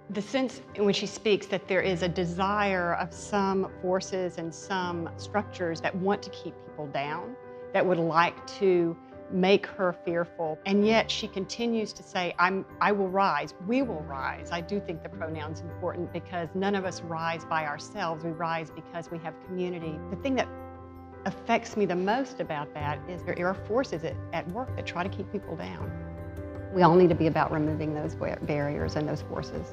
The sense when she speaks that there is a desire of some forces and some structures that want to keep people down, that would like to make her fearful, and yet she continues to say, I will rise, we will rise. I do think the pronoun's important because none of us rise by ourselves, we rise because we have community. The thing that affects me the most about that is there are forces at work that try to keep people down. We all need to be about removing those barriers and those forces.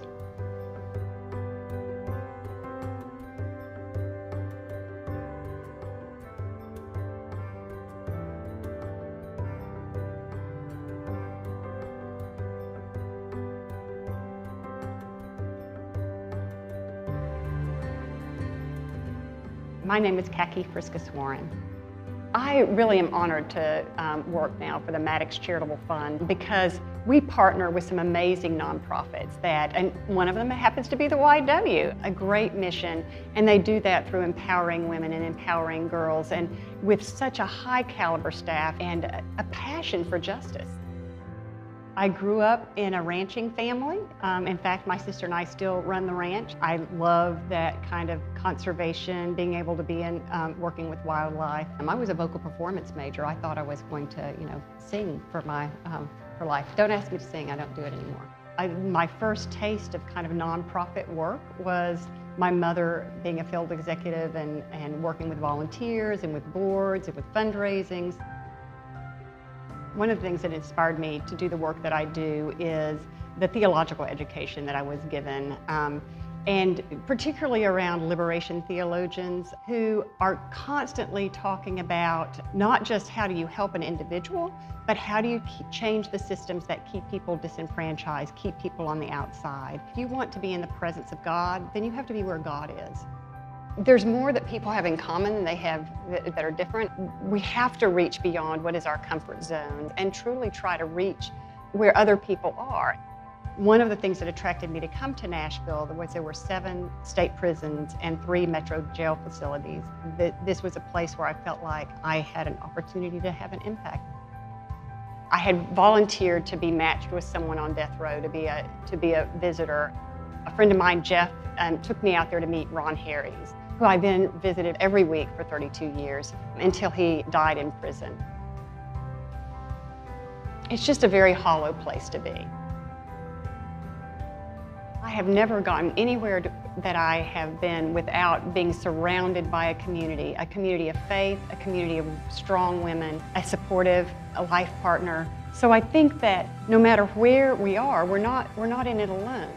My name is Kaki Friskics-Warren. I really am honored to work now for the Maddox Charitable Fund because we partner with some amazing nonprofits and one of them happens to be the YW, a great mission, and they do that through empowering women and empowering girls, and with such a high caliber staff and a passion for justice. I grew up in a ranching family. In fact, my sister and I still run the ranch. I love that kind of conservation, being able to be in working with wildlife. I was a vocal performance major. I thought I was going to, sing for life. Don't ask me to sing, I don't do it anymore. My first taste of kind of nonprofit work was my mother being a field executive and working with volunteers and with boards and with fundraisings. One of the things that inspired me to do the work that I do is the theological education that I was given, and particularly around liberation theologians who are constantly talking about not just how do you help an individual, but how do you change the systems that keep people disenfranchised, keep people on the outside. If you want to be in the presence of God, then you have to be where God is. There's more that people have in common than they have that are different. We have to reach beyond what is our comfort zone and truly try to reach where other people are. One of the things that attracted me to come to Nashville was there were 7 state prisons and 3 metro jail facilities. This was a place where I felt like I had an opportunity to have an impact. I had volunteered to be matched with someone on death row to be a visitor. A friend of mine, Jeff, took me out there to meet Ron Harries, who I then visited every week for 32 years until he died in prison. It's just a very hollow place to be. I have never gotten anywhere that I have been without being surrounded by a community of faith, a community of strong women, a supportive, a life partner. So I think that no matter where we are, we're not in it alone.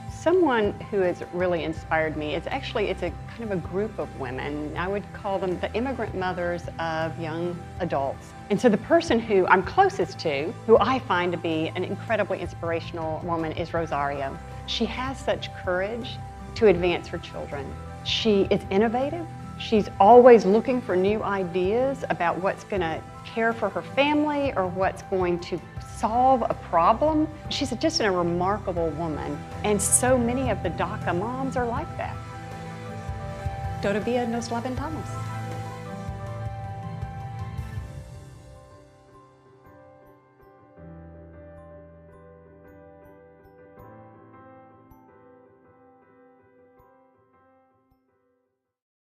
Someone who has really inspired me, it's a kind of a group of women. I would call them the immigrant mothers of young adults. And so the person who I'm closest to, who I find to be an incredibly inspirational woman, is Rosario. She has such courage to advance her children. She is innovative. She's always looking for new ideas about what's going to care for her family or what's going to solve a problem. She's just a remarkable woman, and so many of the DACA moms are like that. Todavía nos levantamos.